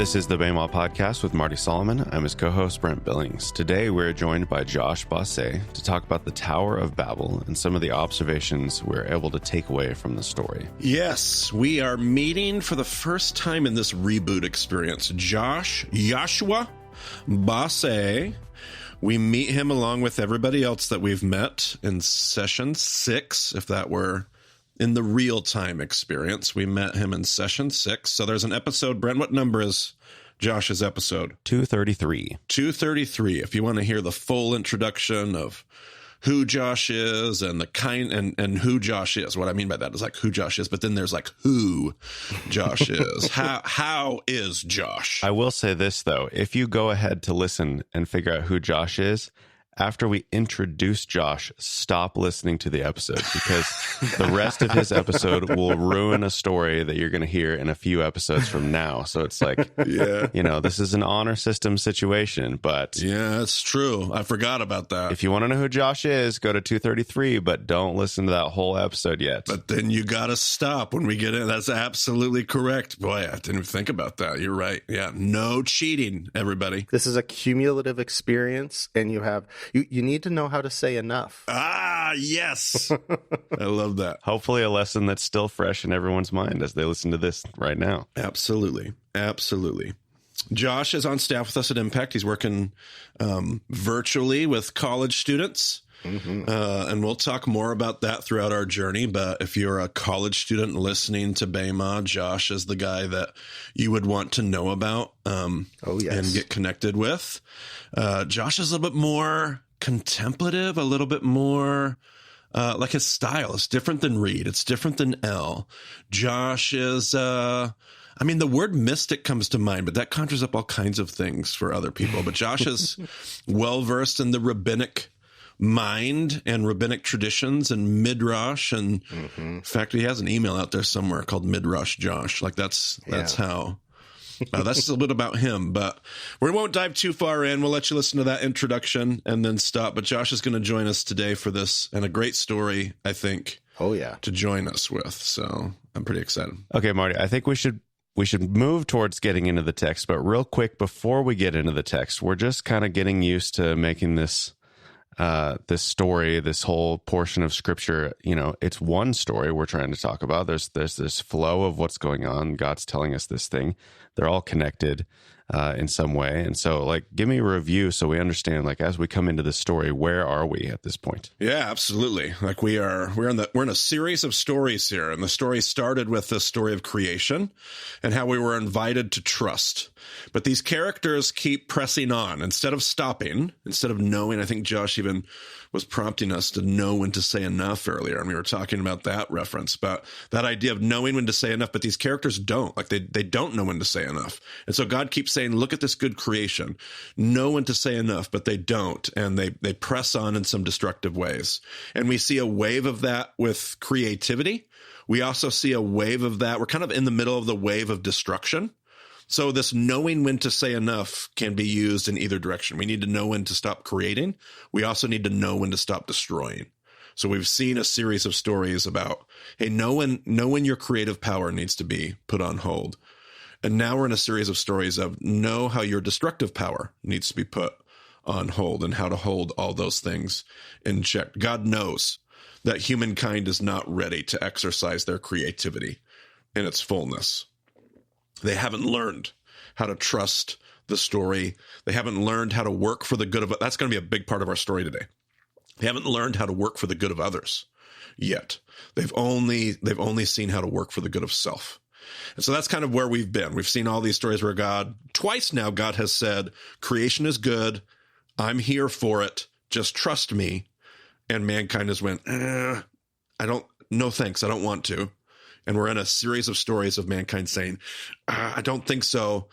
This is the Babel podcast with Marty Solomon. I'm his co-host, Brent Billings. Today, we're joined by Josh Bossé to talk about the Tower of Babel and some of the observations we're able to take away from the story. Yes, we are meeting for the first time in this reboot experience. Joshua Bossé. We meet him along with everybody else that we've met in session 6, if that were in the real-time experience. We met him in session 6. So there's an episode. Brent, what number is Josh's episode? 233. 233. If you want to hear the full introduction of who Josh is and the kind and who Josh is. What I mean by that is like who Josh is, but then there's like who Josh is. How is Josh? I will say this, though. If you go ahead to listen and figure out who Josh is, after we introduce Josh, stop listening to the episode, because the rest of his episode will ruin a story that you're going to hear in a few episodes from now. So it's like, this is an honor system situation, but yeah, it's true. I forgot about that. If you want to know who Josh is, go to 233, but don't listen to that whole episode yet. But then you got to stop when we get in. That's absolutely correct. Boy, I didn't even think about that. You're right. Yeah. No cheating, everybody. This is a cumulative experience, and you need to know how to say enough. Ah, yes. I love that. Hopefully a lesson that's still fresh in everyone's mind as they listen to this right now. Absolutely. Absolutely. Josh is on staff with us at Impact. He's working virtually with college students. Mm-hmm. And we'll talk more about that throughout our journey. But if you're a college student listening to Bema, Josh is the guy that you would want to know about and get connected with. Josh is a little bit more contemplative, a little bit more like his style is different than Reed. It's different than L. Josh is the word mystic comes to mind, but that conjures up all kinds of things for other people. But Josh is well-versed in the rabbinic mind and rabbinic traditions and midrash. And in fact, he has an email out there somewhere called Midrash Josh. Like that's how, that's just a little bit about him, but we won't dive too far in. We'll let you listen to that introduction and then stop. But Josh is going to join us today for this, and a great story, I think, to join us with. So I'm pretty excited. Okay, Marty, I think we should move towards getting into the text, but real quick before we get into the text, we're just kind of getting used to making this story, this whole portion of scripture, it's one story we're trying to talk about. There's this flow of what's going on. God's telling us this thing. They're all connected in some way. And so give me a review so we understand, as we come into the story, where are we at this point? Yeah, absolutely. We're in a series of stories here. And the story started with the story of creation and how we were invited to trust. But these characters keep pressing on instead of stopping, instead of knowing. I think Josh even was prompting us to know when to say enough earlier. And we were talking about that reference, about that idea of knowing when to say enough. But these characters don't. They don't know when to say enough. And so God keeps saying, look at this good creation. Know when to say enough, but they don't. And they press on in some destructive ways. And we see a wave of that with creativity. We also see a wave of that. We're kind of in the middle of the wave of destruction. So this knowing when to say enough can be used in either direction. We need to know when to stop creating. We also need to know when to stop destroying. So we've seen a series of stories about, hey, know when your creative power needs to be put on hold. And now we're in a series of stories of know how your destructive power needs to be put on hold and how to hold all those things in check. God knows that humankind is not ready to exercise their creativity in its fullness. They haven't learned how to trust the story. They haven't learned how to work for the good of it. That's going to be a big part of our story today. They haven't learned how to work for the good of others yet. They've only seen how to work for the good of self. And so that's kind of where we've been. We've seen all these stories where twice now, God has said, creation is good. I'm here for it. Just trust me. And mankind has went, no thanks. I don't want to. And we're in a series of stories of mankind saying, I don't think so.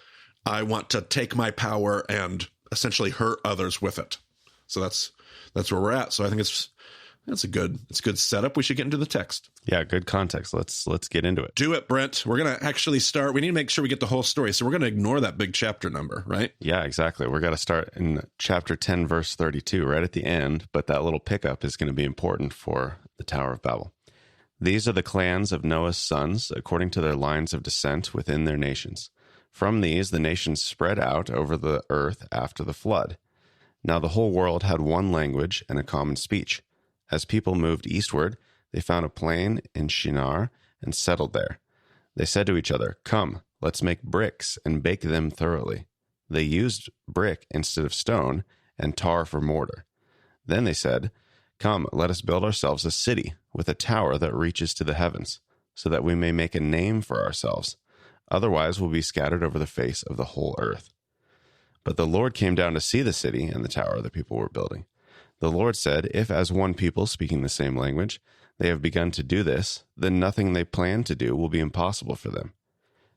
I want to take my power and essentially hurt others with it. So that's where we're at. So I think it's a good setup. We should get into the text. Yeah, good context. Let's get into it. Do it, Brent. We're going to actually start. We need to make sure we get the whole story. So we're going to ignore that big chapter number, right? Yeah, exactly. We're going to start in chapter 10, verse 32, right at the end. But that little pickup is going to be important for the Tower of Babel. These are the clans of Noah's sons, according to their lines of descent within their nations. From these, the nations spread out over the earth after the flood. Now the whole world had one language and a common speech. As people moved eastward, they found a plain in Shinar and settled there. They said to each other, "Come, let's make bricks and bake them thoroughly." They used brick instead of stone and tar for mortar. Then they said, "Come, let us build ourselves a city with a tower that reaches to the heavens, so that we may make a name for ourselves. Otherwise we'll be scattered over the face of the whole earth." But the Lord came down to see the city and the tower the people were building. The Lord said, "If as one people speaking the same language, they have begun to do this, then nothing they plan to do will be impossible for them.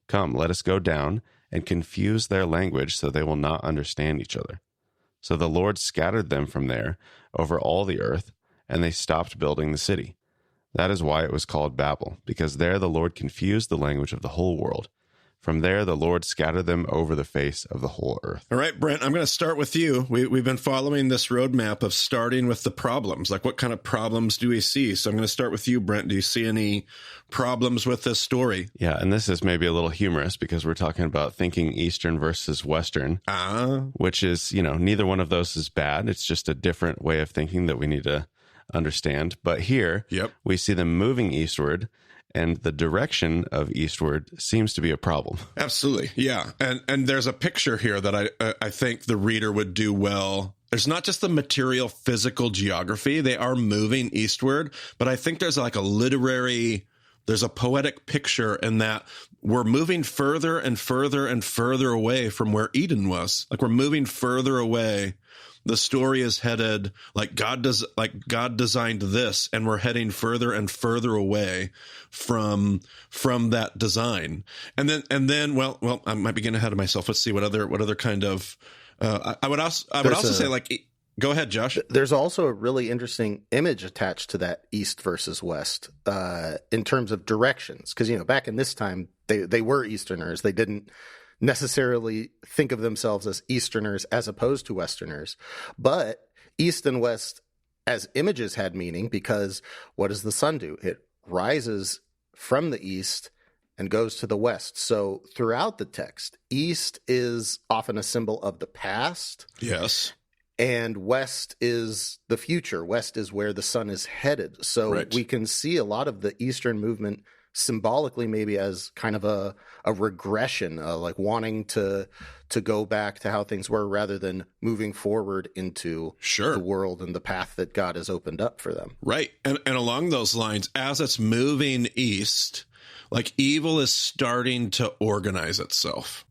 Come, let us go down and confuse their language so they will not understand each other." So the Lord scattered them from there over all the earth, and they stopped building the city. That is why it was called Babel, because there the Lord confused the language of the whole world. From there, the Lord scattered them over the face of the whole earth. All right, Brent, I'm going to start with you. We've been following this roadmap of starting with the problems. Like, what kind of problems do we see? So I'm going to start with you, Brent. Do you see any problems with this story? Yeah, and this is maybe a little humorous because we're talking about thinking Eastern versus Western, which is, neither one of those is bad. It's just a different way of thinking that we need to understand. But here, we see them moving eastward, and the direction of eastward seems to be a problem. Absolutely. Yeah. And there's a picture here that I think the reader would do well. There's not just the material physical geography. They are moving eastward, but I think there's like there's a poetic picture in that we're moving further and further and further away from where Eden was. Like, we're moving further away. The story is headed like God designed this, and we're heading further and further away from that design. And then, well, I might be getting ahead of myself. Let's see what other kind of. I would also say, like, go ahead, Josh. There's also a really interesting image attached to that east versus west in terms of directions, because back in this time they were Easterners. They didn't necessarily think of themselves as Easterners as opposed to Westerners. But East and West as images had meaning, because what does the sun do? It rises from the east and goes to the west. So throughout the text, east is often a symbol of the past. Yes. And west is the future. West is where the sun is headed. So we can see a lot of the Eastern movement symbolically maybe as kind of a regression, like wanting to go back to how things were rather than moving forward into the world and the path that God has opened up for them. Right. And along those lines, as it's moving east, like, evil is starting to organize itself.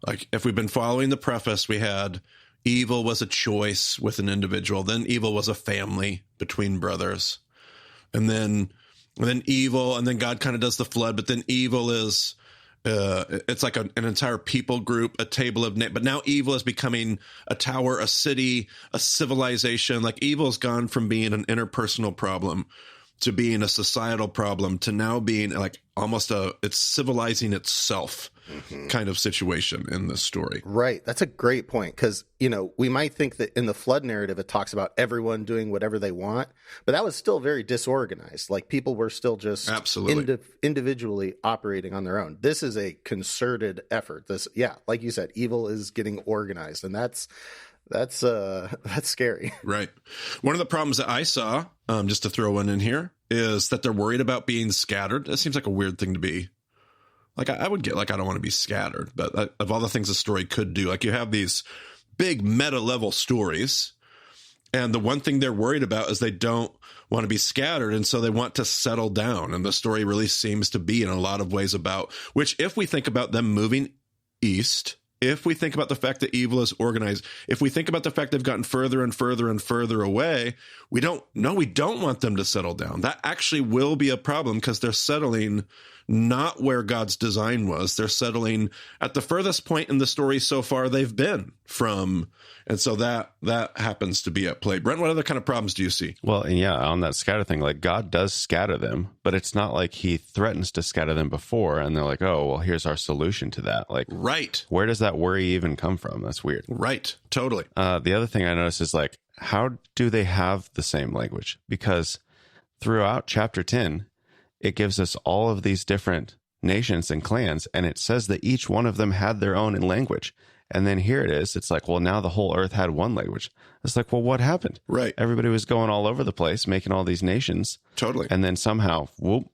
Like, if we've been following the preface, we had evil was a choice with an individual. Then evil was a family between brothers. And then evil, and then God kind of does the flood, but then evil is, it's like an entire people group, a table of, but now evil is becoming a tower, a city, a civilization. Like, evil has gone from being an interpersonal problem to being a societal problem to now being like almost it's civilizing itself kind of situation in this story. Right. That's a great point, because, we might think that in the flood narrative, it talks about everyone doing whatever they want, but that was still very disorganized. Like, people were still just individually operating on their own. This is a concerted effort. Like you said, evil is getting organized, and that's scary. Right. One of the problems that I saw, just to throw one in here, is that they're worried about being scattered. That seems like a weird thing to be. Like, I would get, like, I don't want to be scattered, but of all the things a story could do, like, you have these big meta level stories, and the one thing they're worried about is they don't want to be scattered, and so they want to settle down. And the story really seems to be in a lot of ways about, which, if we think about them moving east, if we think about the fact that evil is organized, if we think about the fact they've gotten further and further and further away, we don't want them to settle down. That actually will be a problem, because they're settling not where God's design was. They're settling at the furthest point in the story so far they've been from. And so that happens to be at play. Brent, what other kind of problems do you see? Well, and on that scatter thing, like, God does scatter them, but it's not like he threatens to scatter them before and they're like, oh, well, here's our solution to that. Like, right. Where does that worry even come from? That's weird. Right. Totally. The other thing I noticed is, like, how do they have the same language? Because throughout chapter 10, it gives us all of these different nations and clans, and it says that each one of them had their own language. And then here it is. It's like, well, now the whole earth had one language. It's like, well, what happened? Right. Everybody was going all over the place, making all these nations. Totally. And then somehow, whoop,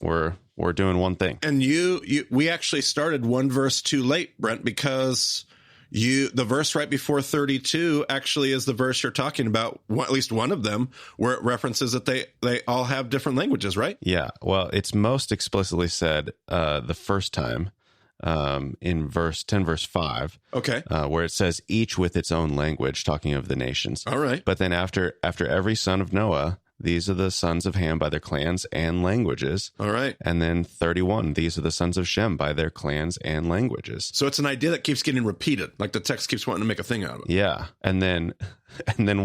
we're doing one thing. And we actually started one verse too late, Brent, because the verse right before 32 actually is the verse you're talking about, at least one of them, where it references that they all have different languages, right? Yeah. Well, it's most explicitly said the first time in verse 10, verse 5. Okay. Where it says each with its own language, talking of the nations. All right. But then after every son of Noah, these are the sons of Ham by their clans and languages. All right. And then 31, these are the sons of Shem by their clans and languages. So it's an idea that keeps getting repeated. Like the text keeps wanting to make a thing out of it. Yeah. And then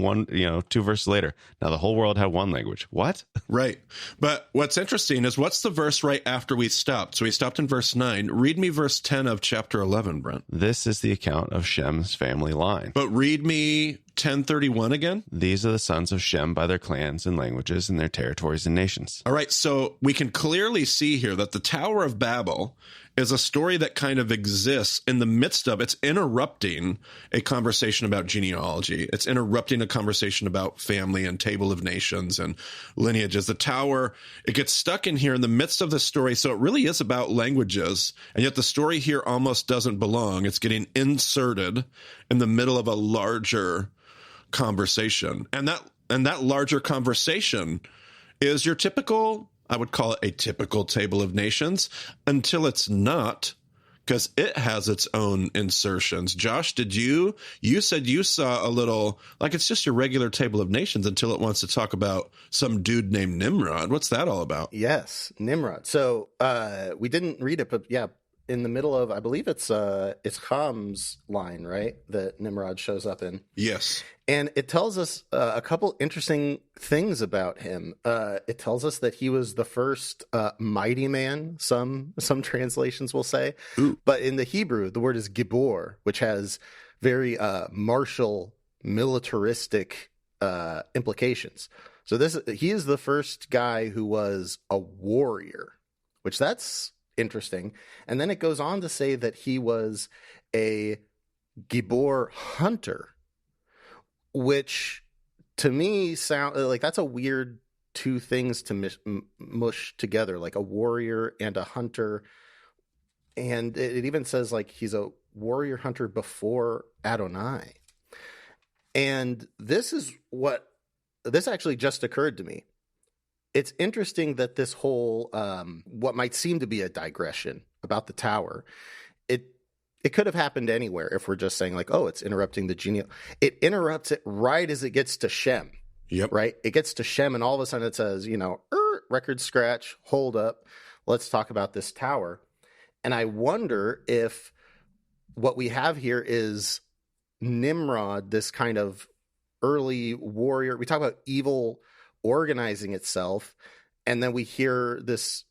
one, 2 verses later, now the whole world had one language. What? Right. But what's interesting is what's the verse right after we stopped? So we stopped in verse 9. Read me verse 10 of chapter 11, Brent. This is the account of Shem's family line. But read me 10:31 again. These are the sons of Shem by their clans and languages and their territories and nations. All right. So we can clearly see here that the Tower of Babel is a story that kind of exists in the midst of, it's interrupting a conversation about genealogy. It's interrupting a conversation about family and table of nations and lineages. The tower, it gets stuck in here in the midst of the story. So it really is about languages. And yet the story here almost doesn't belong. It's getting inserted in the middle of a larger conversation. And that larger conversation is your typical, I would call it a typical table of nations, until it's not, because it has its own insertions. Josh, you said you saw a little, like it's just your regular table of nations until it wants to talk about some dude named Nimrod. What's that all about? Yes, Nimrod. So we didn't read it, but yeah, in the middle of, I believe it's Ham's line, right, that Nimrod shows up in. Yes. And it tells us a couple interesting things about him. It tells us that he was the first mighty man, some translations will say. Ooh. But in the Hebrew, the word is gibor, which has very martial, militaristic implications. So he is the first guy who was a warrior, which that's interesting. And then it goes on to say that he was a gibor hunter, which to me sound like that's a weird two things to mush together, like a warrior and a hunter. And it even says like he's a warrior hunter before Adonai. And this actually just occurred to me. It's interesting that this whole, what might seem to be a digression about the tower, it could have happened anywhere if we're just saying like, oh, it's interrupting the genealogy. It interrupts it right as it gets to Shem. Yep. Right? It gets to Shem and all of a sudden it says, record scratch, hold up, let's talk about this tower. And I wonder if what we have here is Nimrod, this kind of early warrior. We talk about evil organizing itself, and then we hear this,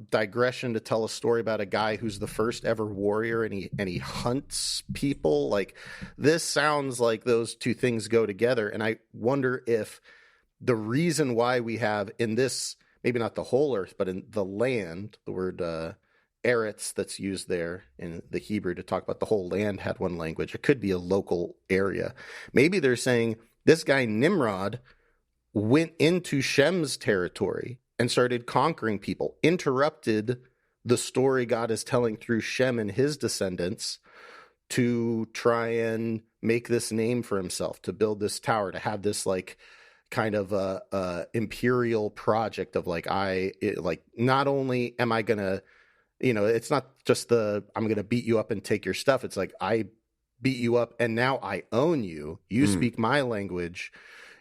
digression to tell a story about a guy who's the first ever warrior and he hunts people. Like, this sounds like those two things go together. And I wonder if the reason why we have in this, maybe not the whole earth, but in the land, the word Eretz that's used there in the Hebrew to talk about the whole land had one language. It could be a local area. Maybe they're saying this guy Nimrod went into Shem's territory and started conquering people, interrupted the story God is telling through Shem and his descendants to try and make this name for himself, to build this tower, to have this like kind of imperial project of like, not only am I going to, it's not just I'm going to beat you up and take your stuff. It's like, I beat you up and now I own you. You speak my language.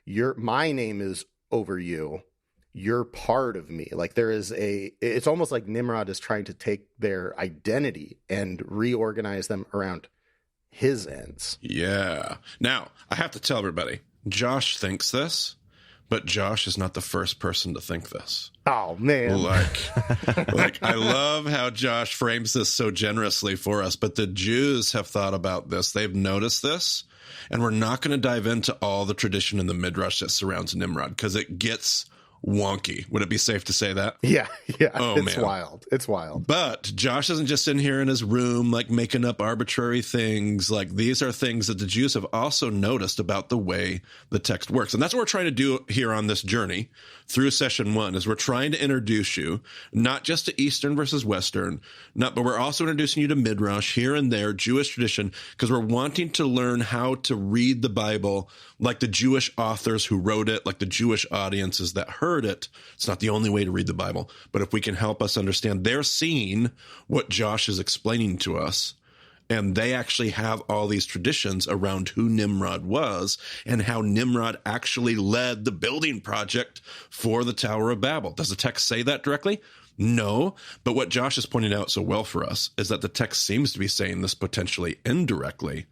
My name is over you. You're part of me. Like it's almost like Nimrod is trying to take their identity and reorganize them around his ends. Yeah. Now, I have to tell everybody, Josh thinks this, but Josh is not the first person to think this. Oh, man. Like I love how Josh frames this so generously for us, but the Jews have thought about this. They've noticed this, and we're not going to dive into all the tradition in the Midrash that surrounds Nimrod because it gets wonky. Would it be safe to say that? Yeah. Oh, It's man. wild. It's wild. But Josh isn't just in here in his room, like making up arbitrary things. Like these are things that the Jews have also noticed about the way the text works. And that's what we're trying to do here on this journey through session 1, is we're trying to introduce you not just to Eastern versus Western, but we're also introducing you to Midrash, here and there, Jewish tradition, because we're wanting to learn how to read the Bible like the Jewish authors who wrote it, like the Jewish audiences that heard it. It's not the only way to read the Bible, but if we can help us understand, they're seeing what Josh is explaining to us, and they actually have all these traditions around who Nimrod was and how Nimrod actually led the building project for the Tower of Babel. Does the text say that directly? No, but what Josh is pointing out so well for us is that the text seems to be saying this potentially indirectly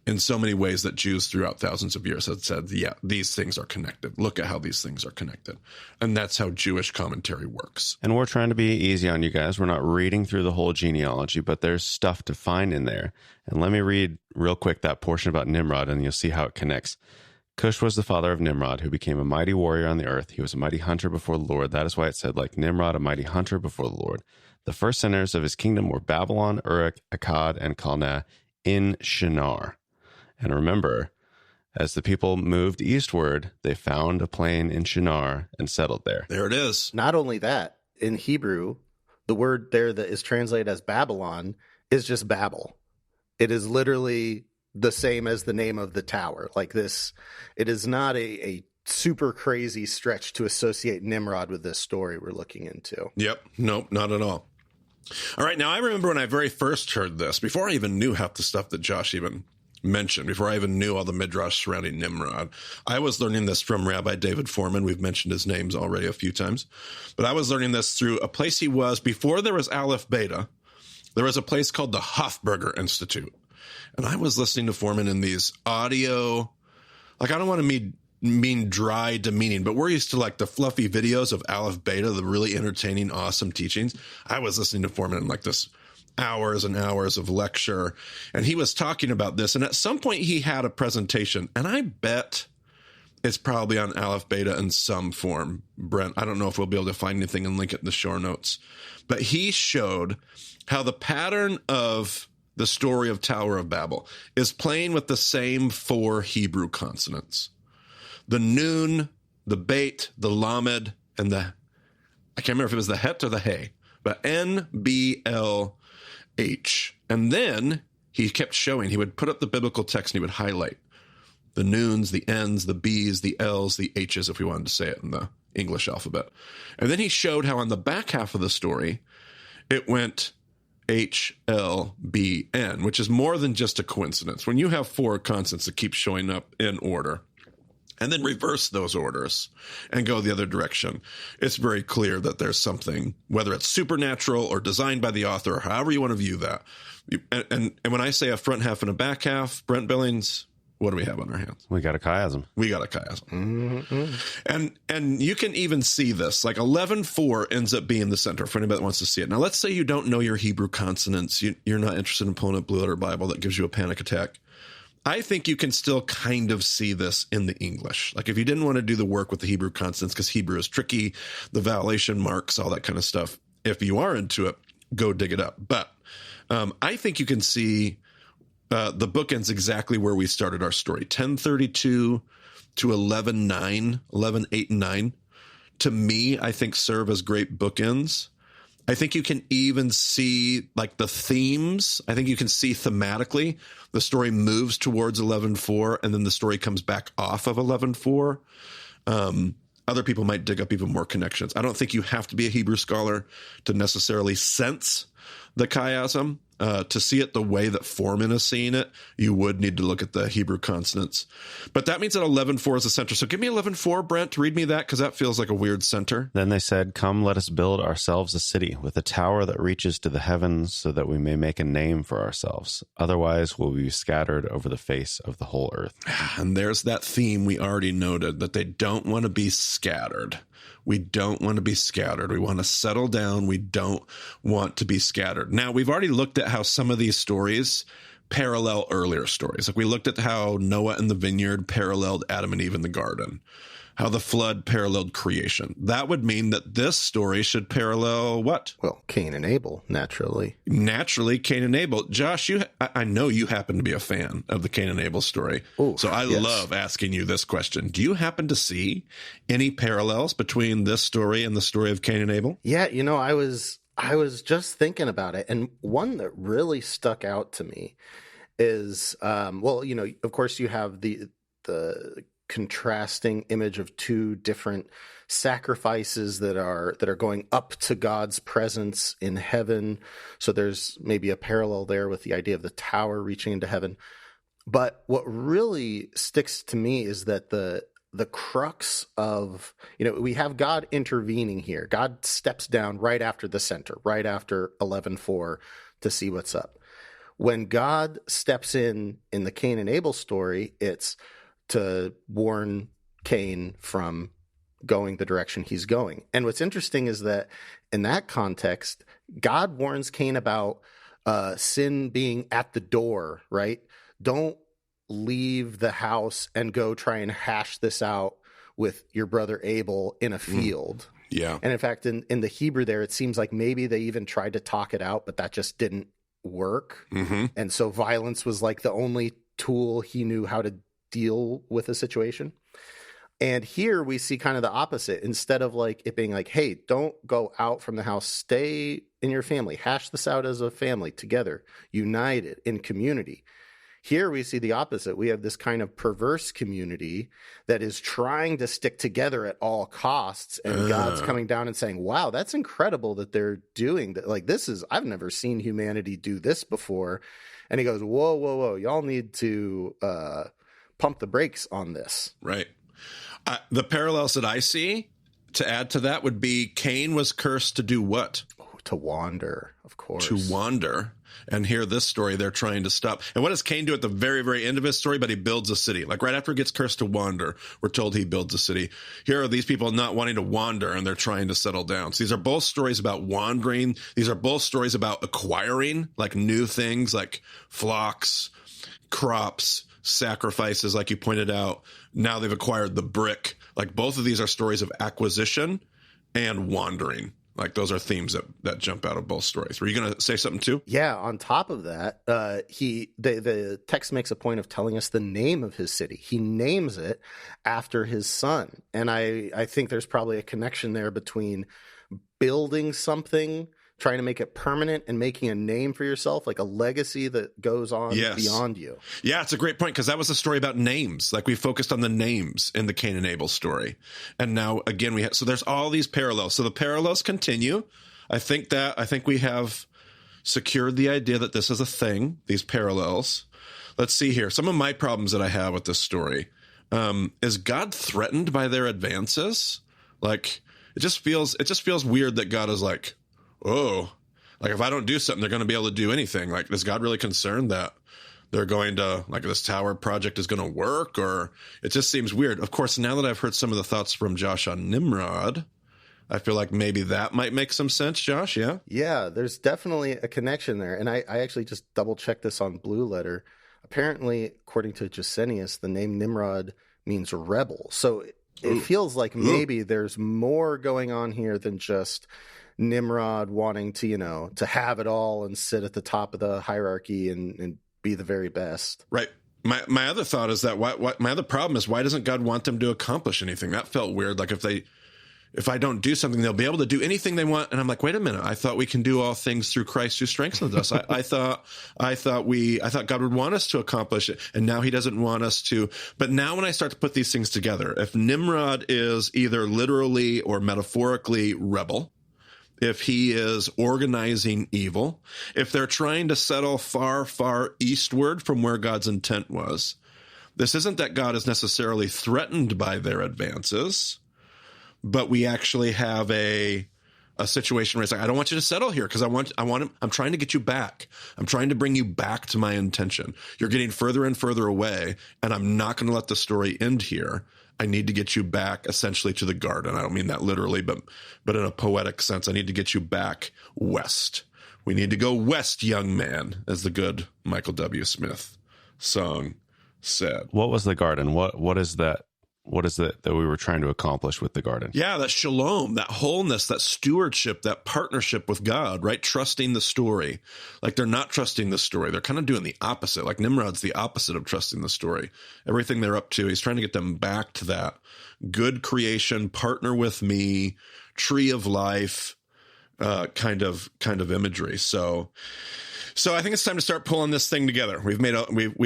in so many ways that Jews throughout thousands of years have said, yeah, these things are connected. Look at how these things are connected. And that's how Jewish commentary works. And we're trying to be easy on you guys. We're not reading through the whole genealogy, but there's stuff to find in there. And let me read real quick that portion about Nimrod, and you'll see how it connects. Cush was the father of Nimrod, who became a mighty warrior on the earth. He was a mighty hunter before the Lord. That is why it said, like Nimrod, a mighty hunter before the Lord. The first centers of his kingdom were Babylon, Uruk, Akkad, and Calneh in Shinar. And remember, as the people moved eastward, they found a plain in Shinar and settled there. There it is. Not only that, in Hebrew, the word there that is translated as Babylon is just Babel. It is literally the same as the name of the tower. Like this, it is not a super crazy stretch to associate Nimrod with this story we're looking into. Yep. Nope, not at all. All right. Now, I remember when I very first heard this, before I even knew half the stuff that Josh even mentioned, before I even knew all the midrash surrounding Nimrod, I was learning this from Rabbi David Foreman. We've mentioned his names already a few times, but I was learning this through a place he was, before there was Aleph Beta, there was a place called the Hofberger Institute. And I was listening to Foreman in these audio, like, I don't want to mean dry demeaning, but we're used to like the fluffy videos of Aleph Beta, the really entertaining, awesome teachings. I was listening to Foreman in like this hours and hours of lecture, and he was talking about this, and at some point he had a presentation, and I bet it's probably on Aleph Beta in some form. Brent, I don't know if we'll be able to find anything and link it in the show notes, but he showed how the pattern of the story of Tower of Babel is playing with the same 4 Hebrew consonants: the Nun, the Beit, the Lamed, and I can't remember if it was the Het or the Hey, but NBL H. And then he kept showing, he would put up the biblical text and he would highlight the Nuns, the N's, the B's, the L's, the H's, if we wanted to say it in the English alphabet. And then he showed how on the back half of the story, it went HLBN, which is more than just a coincidence. When you have 4 consonants that keep showing up in order, and then reverse those orders and go the other direction, it's very clear that there's something, whether it's supernatural or designed by the author, or however you want to view that. And when I say a front half and a back half, Brent Billings, what do we have on our hands? We got a chiasm. We got a chiasm. Mm-hmm. And you can even see this, like 11:4 ends up being the center for anybody that wants to see it. Now, let's say you don't know your Hebrew consonants. You're not interested in pulling up Blue Letter Bible. That gives you a panic attack. I think you can still kind of see this in the English. Like if you didn't want to do the work with the Hebrew consonants, because Hebrew is tricky, the vowelation marks, all that kind of stuff. If you are into it, go dig it up. But I think you can see the bookends exactly where we started our story. 1032 to 11:9, 11:8 and 9. To me, I think serve as great bookends. I think you can even see like the themes. I think you can see thematically the story moves towards 11:4 and then the story comes back off of 11:4. Other people might dig up even more connections. I don't think you have to be a Hebrew scholar to necessarily sense the chiasm. To see it the way that Foreman is seeing it, you would need to look at the Hebrew consonants. But that means that 11:4 is the center. So give me 11:4, Brent, read me that, because that feels like a weird center. Then they said, "Come, let us build ourselves a city with a tower that reaches to the heavens, so that we may make a name for ourselves. Otherwise, we'll be scattered over the face of the whole earth." And there's that theme we already noted, that they don't want to be scattered. We don't want to be scattered. We want to settle down. We don't want to be scattered. Now, we've already looked at how some of these stories parallel earlier stories. Like we looked at how Noah and the vineyard paralleled Adam and Eve in the garden, how the flood paralleled creation. That would mean that this story should parallel what? Well, Cain and Abel, naturally. Naturally, Cain and Abel. Josh, I know you happen to be a fan of the Cain and Abel story. Ooh, so I love asking you this question. Do you happen to see any parallels between this story and the story of Cain and Abel? Yeah, I was just thinking about it. And one that really stuck out to me is, of course, you have the contrasting image of two different sacrifices that are going up to God's presence in heaven. So there's maybe a parallel there with the idea of the tower reaching into heaven. But what really sticks to me is that the crux of, we have God intervening here. God steps down right after the center, right after 11:4 to see what's up. When God steps in the Cain and Abel story, it's to warn Cain from going the direction he's going. And what's interesting is that in that context, God warns Cain about sin being at the door, right? Don't leave the house and go try and hash this out with your brother Abel in a field. Yeah. And in fact, in the Hebrew there, it seems like maybe they even tried to talk it out, but that just didn't work. Mm-hmm. And so violence was like the only tool he knew how to deal with a situation. And here we see kind of the opposite. Instead of like it being like, hey, don't go out from the house, stay in your family, hash this out as a family together, united in community. Here we see the opposite. We have this kind of perverse community that is trying to stick together at all costs. And God's coming down and saying, wow, that's incredible that they're doing that. Like, I've never seen humanity do this before. And he goes, whoa, y'all need to pump the brakes on this. Right. The parallels that I see to add to that would be Cain was cursed to do what? To wander, of course. To wander. And here, this story, they're trying to stop. And what does Cain do at the very, very end of his story? But he builds a city. Like right after he gets cursed to wander, we're told he builds a city. Here are these people not wanting to wander, and they're trying to settle down. So these are both stories about wandering. These are both stories about acquiring, like new things, like flocks, crops, sacrifices, like you pointed out. Now they've acquired the brick. Like both of these are stories of acquisition and wandering. Like those are themes that jump out of both stories. Were you going to say something too? Yeah. On top of that, the text makes a point of telling us the name of his city. He names it after his son, and I think there's probably a connection there between building something, trying to make it permanent, and making a name for yourself, like a legacy that goes on beyond you. Yeah, it's a great point, because that was a story about names. Like we focused on the names in the Cain and Abel story. And now, again, so there's all these parallels. So the parallels continue. I think we have secured the idea that this is a thing, these parallels. Let's see here. Some of my problems that I have with this story. Is God threatened by their advances? Like, it just feels weird that God is like, oh, like if I don't do something, they're going to be able to do anything. Like, is God really concerned that they're going to, like, this tower project is going to work? Or it just seems weird. Of course, now that I've heard some of the thoughts from Josh on Nimrod, I feel like maybe that might make some sense, Josh. Yeah. Yeah, there's definitely a connection there. And I actually just double checked this on Blue Letter. Apparently, according to Gesenius, the name Nimrod means rebel. So it feels like maybe there's more going on here than just Nimrod wanting to, to have it all and sit at the top of the hierarchy and be the very best. Right. My other thought is that my other problem is, why doesn't God want them to accomplish anything? That felt weird. Like if I don't do something, they'll be able to do anything they want. And I'm like, wait a minute. I thought we can do all things through Christ who strengthens us. I thought God would want us to accomplish it. And now he doesn't want us to. But now when I start to put these things together, if Nimrod is either literally or metaphorically rebel, if he is organizing evil, if they're trying to settle far, far eastward from where God's intent was, this isn't that God is necessarily threatened by their advances, but we actually have a situation where it's like, I don't want you to settle here because I'm trying to get you back. I'm trying to bring you back to my intention. You're getting further and further away, and I'm not going to let the story end here. I need to get you back essentially to the garden. I don't mean that literally, but in a poetic sense, I need to get you back west. We need to go west, young man, as the good Michael W. Smith song said. What was the garden? What is that? what is it that we were trying to accomplish with the garden? Yeah, that shalom, that wholeness, that stewardship, that partnership with God, right? Trusting the story. Like they're not trusting the story. They're kind of doing the opposite. Like Nimrod's the opposite of trusting the story. Everything they're up to, he's trying to get them back to that good creation, partner with me, tree of life, kind of imagery. So I think it's time to start pulling this thing together. We've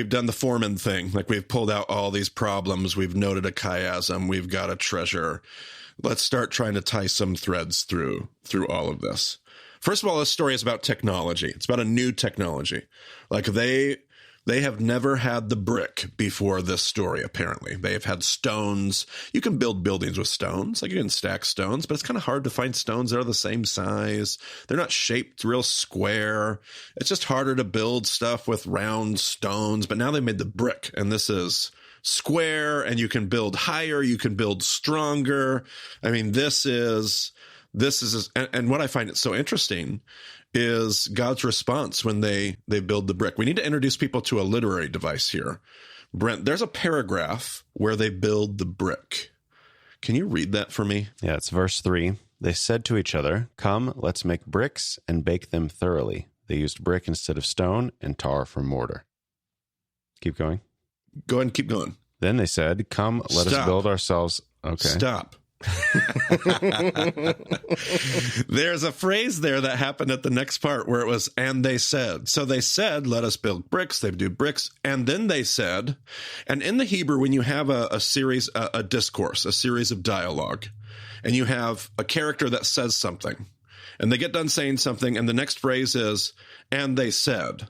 done the Foreman thing. Like we've pulled out all these problems. We've noted a chiasm. We've got a treasure. Let's start trying to tie some threads through all of this. First of all, this story is about technology. It's about a new technology. Like they have never had the brick before this story, apparently. They have had stones. You can build buildings with stones. Like you can stack stones, but it's kind of hard to find stones that are the same size. They're not shaped real square. It's just harder to build stuff with round stones. But now they made the brick, and this is square, and you can build higher. You can build stronger. I mean, this is, and what I find it so interesting is God's response when they build the brick. We need to introduce people to a literary device here. Brent, there's a paragraph where they build the brick. Can you read that for me? Yeah, it's verse 3. They said to each other, "Come, let's make bricks and bake them thoroughly." They used brick instead of stone and tar for mortar. Keep going. Go ahead and keep going. Then they said, "Come, let us build ourselves." Okay. Stop. There's a phrase there that happened at the next part where it was, and they said. So they said, let us build bricks. They do bricks. And then they said, and in the Hebrew, when you have a series, a discourse, a series of dialogue, and you have a character that says something, and they get done saying something, and the next phrase is, and they said.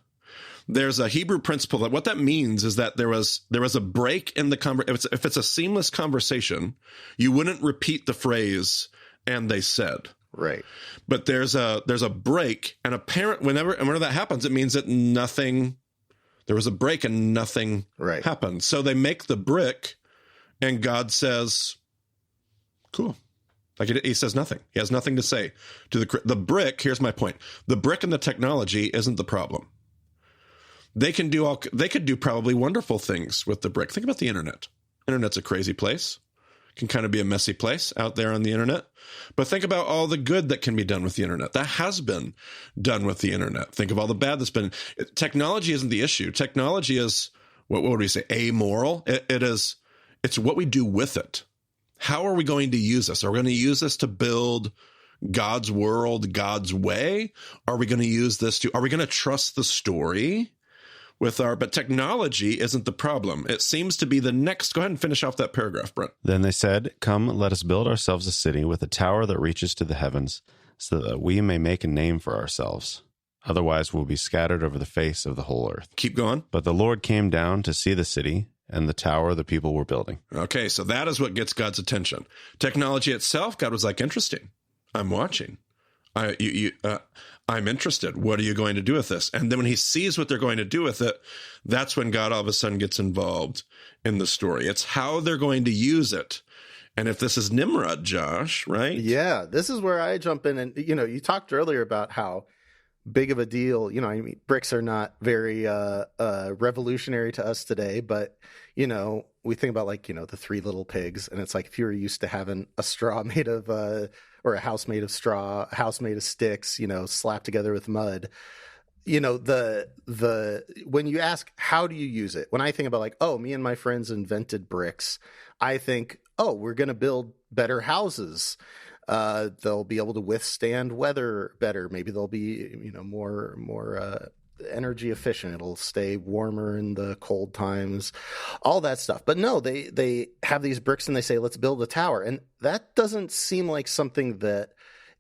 There's a Hebrew principle that what that means is that there was a break in the conversation. If it's a seamless conversation, you wouldn't repeat the phrase "and they said." Right. But there's a break, and whenever that happens, it means that there was a break and nothing happened. So they make the brick, and God says, "Cool." Like he says nothing. He has nothing to say to the brick. Here's my point: the brick and the technology isn't the problem. They could do probably wonderful things with the brick. Think about the internet. Internet's a crazy place. It can kind of be a messy place out there on the internet. But think about all the good that can be done with the internet. That has been done with the internet. Think of all the bad that's been. Technology isn't the issue. Technology is, what would we say, amoral? It's what we do with it. How are we going to use this? Are we going to use this to build God's world, God's way? Are we going to trust the story? But technology isn't the problem. It seems to be the next. Go ahead and finish off that paragraph, Brent. Then they said, "Come, let us build ourselves a city with a tower that reaches to the heavens, so that we may make a name for ourselves. Otherwise, we'll be scattered over the face of the whole earth." Keep going. But the Lord came down to see the city and the tower the people were building. Okay, so that is what gets God's attention. Technology itself, God was like, interesting. I'm watching. I'm interested. What are you going to do with this? And then when he sees what they're going to do with it, that's when God all of a sudden gets involved in the story. It's how they're going to use it. And if this is Nimrod, Josh, right? Yeah, this is where I jump in. And, you talked earlier about how big of a deal, bricks are not very revolutionary to us today, but, we think about the Three Little Pigs, and it's like if you were used to having a straw made of or a house made of straw, a house made of sticks, slapped together with mud. The when you ask how do you use it, when I think about me and my friends invented bricks, I think, we're going to build better houses. They'll be able to withstand weather better. Maybe they'll be, more energy efficient. It'll stay warmer in the cold times, all that stuff. But no, they have these bricks and they say, let's build a tower. And that doesn't seem like something that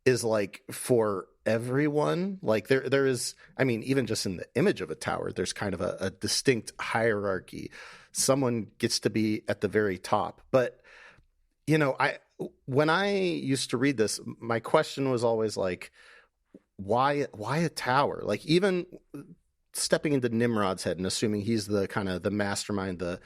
is for everyone. There is, even just in the image of a tower, there's kind of a distinct hierarchy. Someone gets to be at the very top. But, when I used to read this, my question was always why a tower? Even stepping into Nimrod's head and assuming he's the kind of the mastermind, the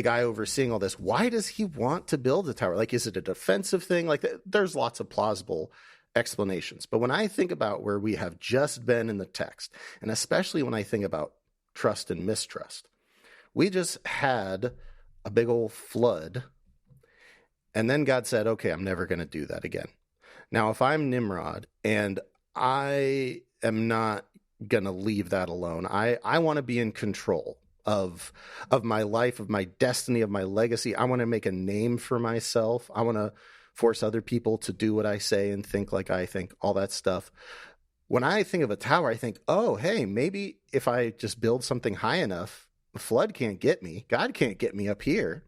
guy overseeing all this, why does he want to build a tower? Is it a defensive thing? There's lots of plausible explanations. But when I think about where we have just been in the text, and especially when I think about trust and mistrust, we just had a big old flood. And then God said, okay, I'm never going to do that again. Now, if I'm Nimrod and I am not going to leave that alone, I want to be in control of my life, of my destiny, of my legacy. I want to make a name for myself. I want to force other people to do what I say and think like I think, all that stuff. When I think of a tower, I think, oh, hey, maybe if I just build something high enough, the flood can't get me. God can't get me up here.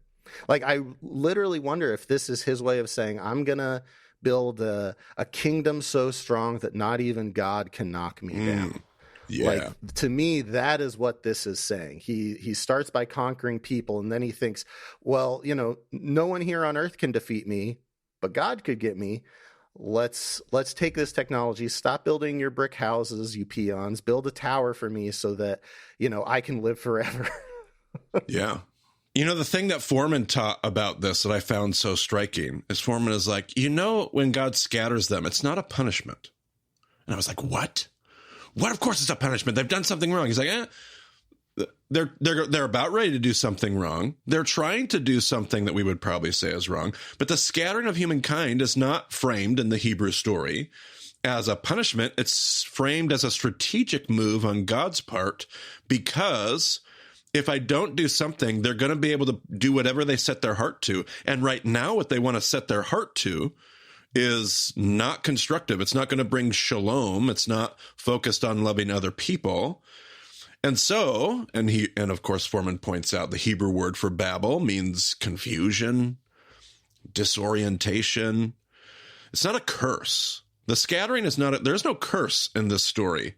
Like, I literally wonder if this is his way of saying, I'm going to build a kingdom so strong that not even God can knock me down. Yeah. Like, to me, that is what this is saying. He starts by conquering people, and then he thinks, well, no one here on earth can defeat me, but God could get me. Let's take this technology, stop building your brick houses, you peons, build a tower for me so that, I can live forever. Yeah. The thing that Foreman taught about this that I found so striking is Foreman is like, when God scatters them, it's not a punishment. And I was like, what? What? Of course it's a punishment. They've done something wrong. He's like, they're about ready to do something wrong. They're trying to do something that we would probably say is wrong. But the scattering of humankind is not framed in the Hebrew story as a punishment. It's framed as a strategic move on God's part, because if I don't do something, they're going to be able to do whatever they set their heart to. And right now, what they want to set their heart to is not constructive. It's not going to bring shalom. It's not focused on loving other people. And so, and of course, Foreman points out the Hebrew word for Babel means confusion, disorientation. It's not a curse. The scattering is not, there's no curse in this story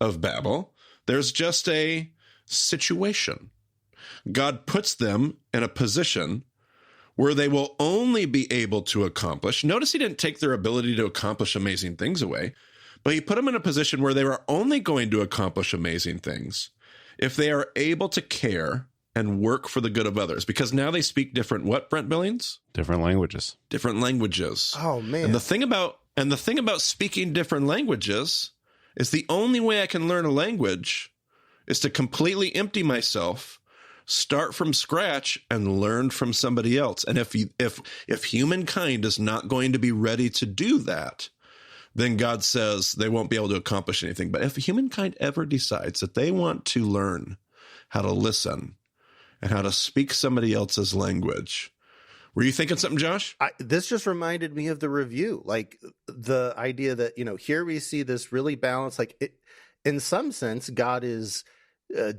of Babel. There's just a situation. God puts them in a position where they will only be able to accomplish. Notice he didn't take their ability to accomplish amazing things away, but he put them in a position where they were only going to accomplish amazing things if they are able to care and work for the good of others. Because now they speak different, what, Brent Billings? Different languages. Different languages. Oh, man. And the thing about speaking different languages is the only way I can learn a language is to completely empty myself, start from scratch, and learn from somebody else. And if humankind is not going to be ready to do that, then God says they won't be able to accomplish anything. But if humankind ever decides that they want to learn how to listen and how to speak somebody else's language, were you thinking something, Josh? This just reminded me of the review, like the idea that, here we see this really balanced, in some sense, God is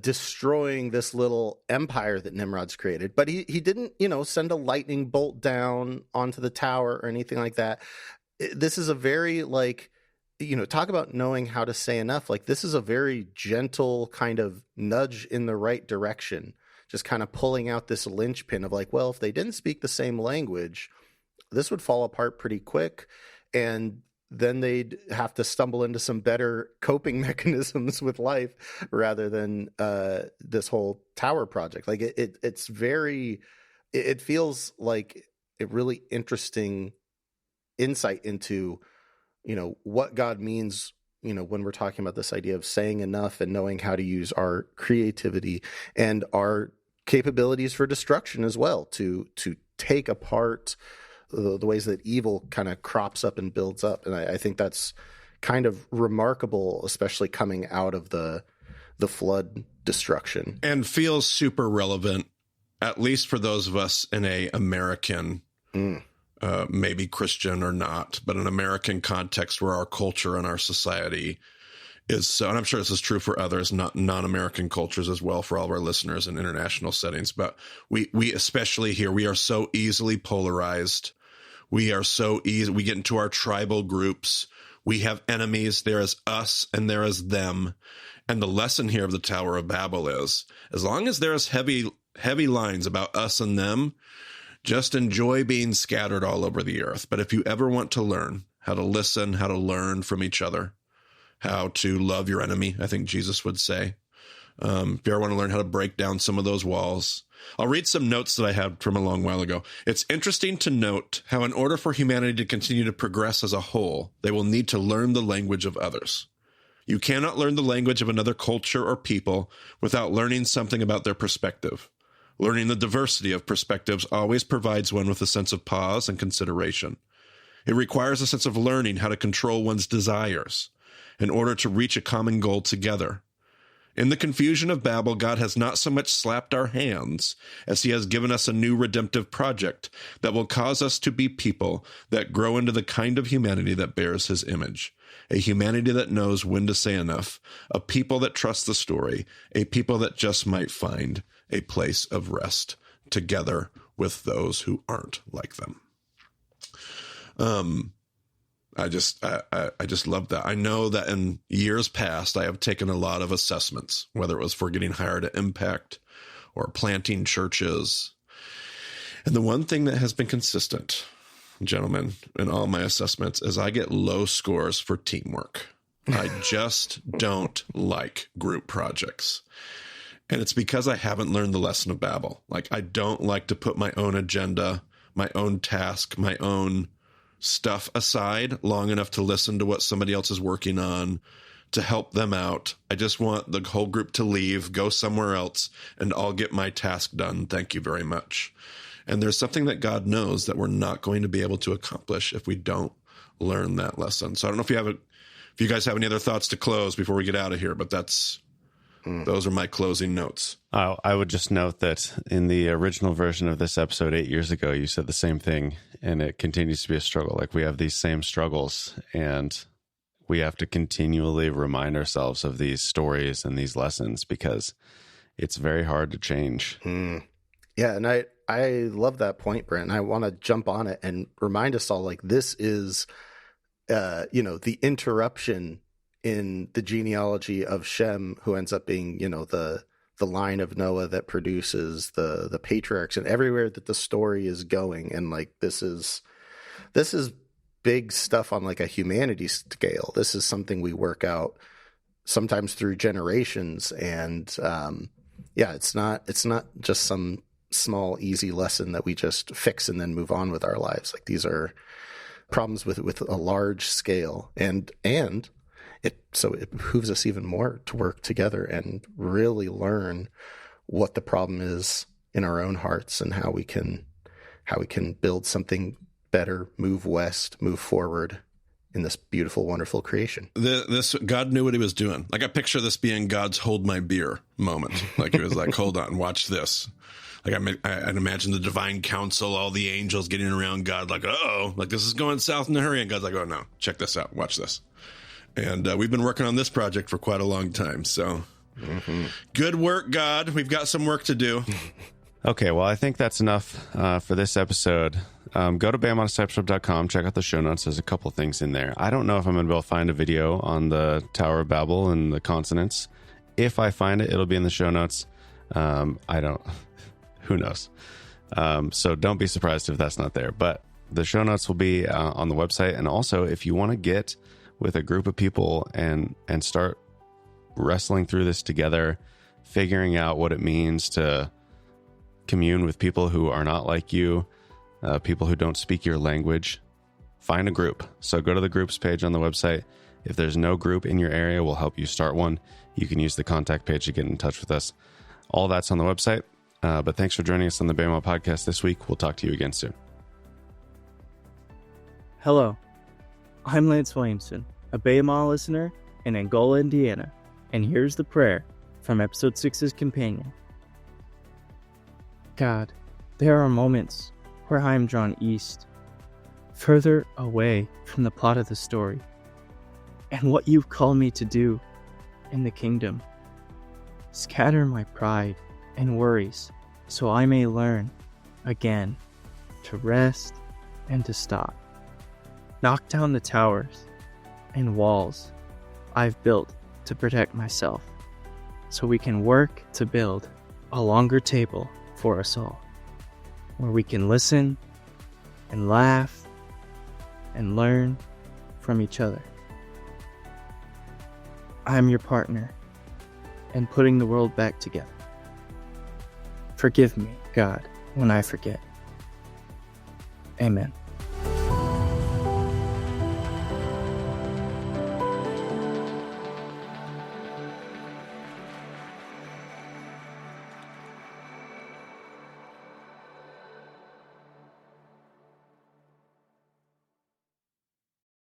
destroying this little empire that Nimrod's created, but he didn't, send a lightning bolt down onto the tower or anything like that. This is a very, talk about knowing how to say enough. This is a very gentle kind of nudge in the right direction, just kind of pulling out this linchpin of well, if they didn't speak the same language, this would fall apart pretty quick. And then they'd have to stumble into some better coping mechanisms with life rather than this whole tower project. It feels like a really interesting insight into, what God means, when we're talking about this idea of saying enough and knowing how to use our creativity and our capabilities for destruction as well, to take apart the ways that evil kind of crops up and builds up. And I think that's kind of remarkable, especially coming out of the flood destruction. And feels super relevant, at least for those of us in a American, maybe Christian or not, but an American context where our culture and our society is so, and I'm sure this is true for others, not non-American cultures as well, for all of our listeners in international settings. But we especially here, we are so easily polarized. We are so easy. We get into our tribal groups. We have enemies. There is us and there is them. And the lesson here of the Tower of Babel is, as long as there's heavy lines about us and them, just enjoy being scattered all over the earth. But if you ever want to learn how to listen, how to learn from each other, how to love your enemy, I think Jesus would say, if you ever want to learn how to break down some of those walls, I'll read some notes that I had from a long while ago. It's interesting to note how in order for humanity to continue to progress as a whole, they will need to learn the language of others. You cannot learn the language of another culture or people without learning something about their perspective. Learning the diversity of perspectives always provides one with a sense of pause and consideration. It requires a sense of learning how to control one's desires in order to reach a common goal together. In the confusion of Babel, God has not so much slapped our hands as he has given us a new redemptive project that will cause us to be people that grow into the kind of humanity that bears his image, a humanity that knows when to say enough, a people that trust the story, a people that just might find a place of rest together with those who aren't like them. I just love that. I know that in years past, I have taken a lot of assessments, whether it was for getting hired at Impact or planting churches. And the one thing that has been consistent, gentlemen, in all my assessments is I get low scores for teamwork. I just don't like group projects. And it's because I haven't learned the lesson of Babel. Like, I don't like to put my own agenda, my own task, my own stuff aside long enough to listen to what somebody else is working on, to help them out. I just want the whole group to leave, go somewhere else, and I'll get my task done. Thank you very much. And there's something that God knows that we're not going to be able to accomplish if we don't learn that lesson. So I don't know if you guys have any other thoughts to close before we get out of here, but those are my closing notes. I would just note that in the original version of this episode 8 years ago, you said the same thing, and it continues to be a struggle. Like, we have these same struggles, and we have to continually remind ourselves of these stories and these lessons because it's very hard to change. Yeah, and I love that point, Brent. And I want to jump on it and remind us all, like, this is, the interruption in the genealogy of Shem, who ends up being, the line of Noah that produces the patriarchs, and everywhere that the story is going. And like, this is big stuff on like a humanity scale. This is something we work out sometimes through generations. And it's not just some small, easy lesson that we just fix and then move on with our lives. Like, these are problems with a large scale, and so it behooves us even more to work together and really learn what the problem is in our own hearts and how we can build something better, move west, move forward in this beautiful, wonderful creation. This God knew what he was doing. Like, I picture this being God's hold my beer moment. Like, he was like, hold on, watch this. Like, I'd imagine the divine council, all the angels getting around God, like, uh-oh, like, this is going south in a hurry. And God's like, oh, no, check this out. Watch this. And we've been working on this project for quite a long time. So Good work, God. We've got some work to do. Okay, well, I think that's enough for this episode. Go to BamOnDiscipleship.com, check out the show notes. There's a couple things in there. I don't know if I'm going to be able to find a video on the Tower of Babel and the consonants. If I find it, it'll be in the show notes. Who knows? So don't be surprised if that's not there. But the show notes will be on the website. And also, if you want to get with a group of people and start wrestling through this together, figuring out what it means to commune with people who are not like you, people who don't speak your language, find a group. So go to the groups page on the website. If there's no group in your area, we'll help you start one. You can use the contact page to get in touch with us. All that's on the website. But thanks for joining us on the Bama podcast this week. We'll talk to you again soon. Hello, I'm Lance Williamson, a Bama listener in Angola, Indiana, and here's the prayer from episode 6's companion. God, there are moments where I am drawn east, further away from the plot of the story, and what you've called me to do in the kingdom. Scatter my pride and worries so I may learn again to rest and to stop. Knock down the towers and walls I've built to protect myself so we can work to build a longer table for us all, where we can listen and laugh and learn from each other. I'm your partner in putting the world back together. Forgive me, God, when I forget. Amen.